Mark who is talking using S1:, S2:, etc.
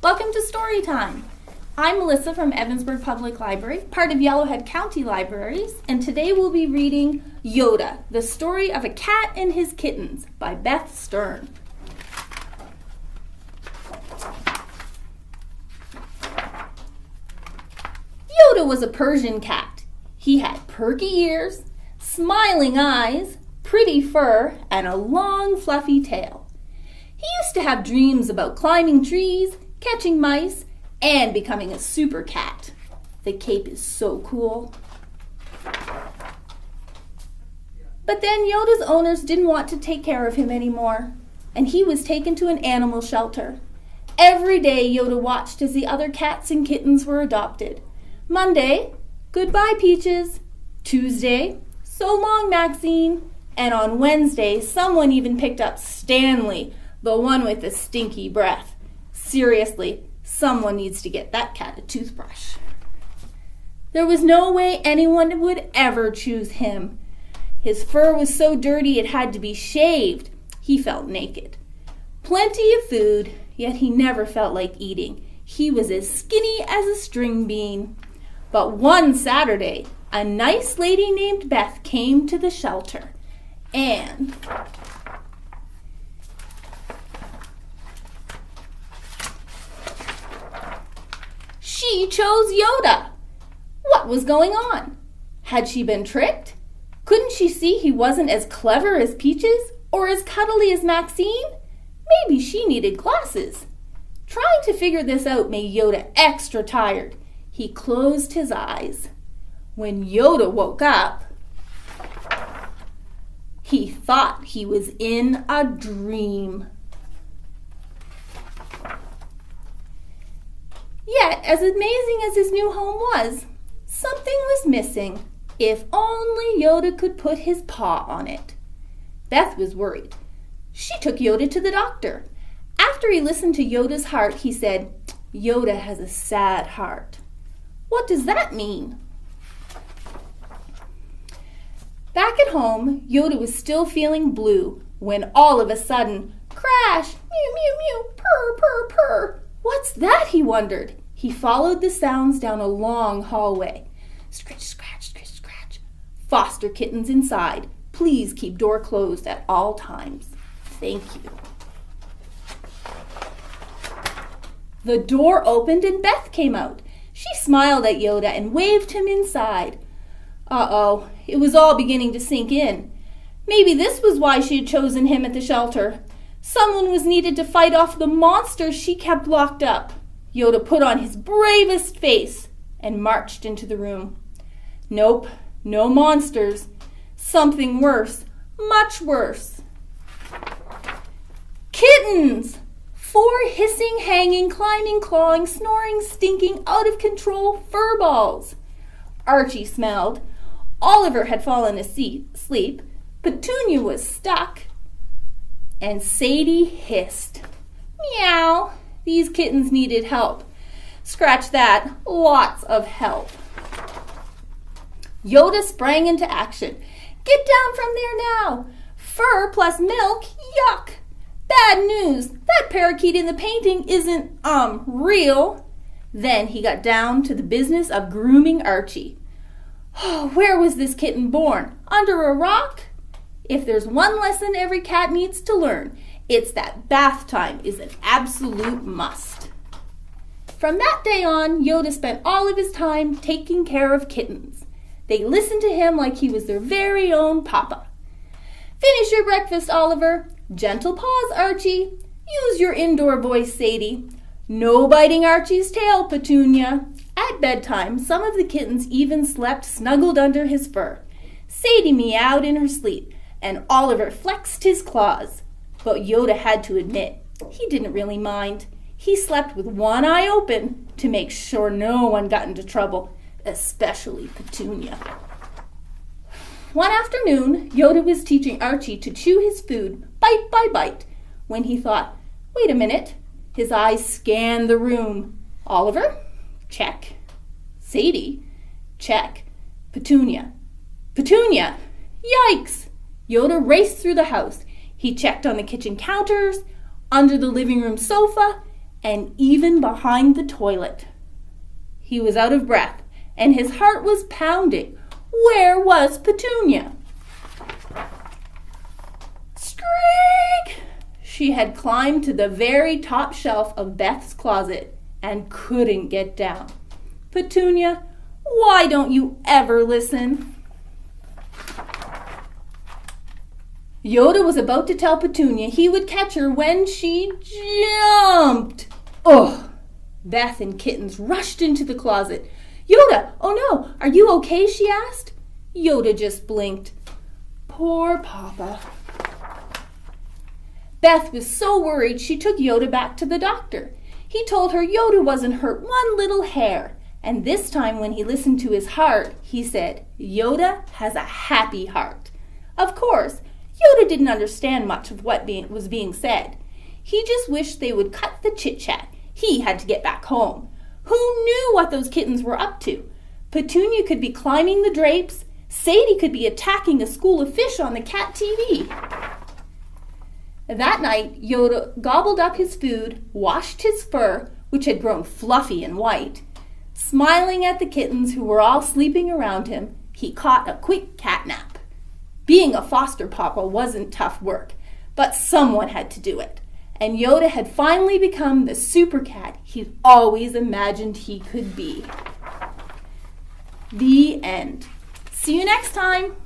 S1: Welcome to Story Time. I'm Melissa from Evansburg Public Library, part of Yellowhead County Libraries, and today we'll be reading Yoda, the Story of a Cat and His Kittens by Beth Stern. Yoda was a Persian cat. He had perky ears, smiling eyes, pretty fur, and a long fluffy tail. He used to have dreams about climbing trees, catching mice, and becoming a super cat. The cape is so cool. But then Yoda's owners didn't want to take care of him anymore, and he was taken to an animal shelter. Every day Yoda watched as the other cats and kittens were adopted. Monday, goodbye Peaches. Tuesday, so long Maxine. And on Wednesday, someone even picked up Stanley, the one with the stinky breath. Seriously, someone needs to get that cat a toothbrush. There was no way anyone would ever choose him. His fur was so dirty it had to be shaved. He felt naked. Plenty of food, yet he never felt like eating. He was as skinny as a string bean. But one Saturday, a nice lady named Beth came to the shelter, and she chose Yoda. What was going on? Had she been tricked? Couldn't she see he wasn't as clever as Peaches or as cuddly as Maxine? Maybe she needed glasses. Trying to figure this out made Yoda extra tired. He closed his eyes. When Yoda woke up, he thought he was in a dream. Yet, as amazing as his new home was, something was missing. If only Yoda could put his paw on it. Beth was worried. She took Yoda to the doctor. After he listened to Yoda's heart, he said, "Yoda has a sad heart." What does that mean? Back at home, Yoda was still feeling blue when all of a sudden, crash, mew, mew, mew, purr, purr, purr. What's that, he wondered. He followed the sounds down a long hallway. Scratch, scratch, scratch, scratch. Foster kittens inside. Please keep door closed at all times. Thank you. The door opened and Beth came out. She smiled at Yoda and waved him inside. Uh-oh, it was all beginning to sink in. Maybe this was why she had chosen him at the shelter. Someone was needed to fight off the monsters she kept locked up. Yoda put on his bravest face and marched into the room. Nope, no monsters. Something worse, much worse. Kittens! 4 hissing, hanging, climbing, clawing, snoring, stinking, out-of-control fur balls. Archie smelled. Oliver had fallen asleep. Petunia was stuck. And Sadie hissed. Meow. These kittens needed help. Scratch that. Lots of help. Yoda sprang into action. Get down from there now. Fur plus milk. Yuck. Bad news. That parakeet in the painting isn't, real. Then he got down to the business of grooming Archie. Oh, where was this kitten born? Under a rock? If there's one lesson every cat needs to learn, it's that bath time is an absolute must. From that day on, Yoda spent all of his time taking care of kittens. They listened to him like he was their very own papa. Finish your breakfast, Oliver. Gentle paws, Archie. Use your indoor voice, Sadie. No biting Archie's tail, Petunia. At bedtime, some of the kittens even slept snuggled under his fur. Sadie meowed in her sleep, and Oliver flexed his claws. But Yoda had to admit, he didn't really mind. He slept with one eye open to make sure no one got into trouble, especially Petunia. One afternoon, Yoda was teaching Archie to chew his food bite by bite when he thought, wait a minute. His eyes scanned the room. Oliver? Check. Sadie? Check. Petunia? Petunia! Yikes! Yoda raced through the house. He checked on the kitchen counters, under the living room sofa, and even behind the toilet. He was out of breath, and his heart was pounding. Where was Petunia? Screek! She had climbed to the very top shelf of Beth's closet and couldn't get down. Petunia, why don't you ever listen? Yoda was about to tell Petunia he would catch her when she jumped. Ugh! Beth and Kittens rushed into the closet. Yoda, oh no, are you okay? She asked. Yoda just blinked. Poor Papa. Beth was so worried she took Yoda back to the doctor. He told her Yoda wasn't hurt one little hair, and this time when he listened to his heart, he said, Yoda has a happy heart. Of course, Yoda didn't understand much of what was being said. He just wished they would cut the chit-chat. He had to get back home. Who knew what those kittens were up to? Petunia could be climbing the drapes. Sadie could be attacking a school of fish on the cat TV. That night, Yoda gobbled up his food, washed his fur, which had grown fluffy and white. Smiling at the kittens who were all sleeping around him, he caught a quick cat nap. Being a foster papa wasn't tough work, but someone had to do it. And Yoda had finally become the super cat he'd always imagined he could be. The end. See you next time.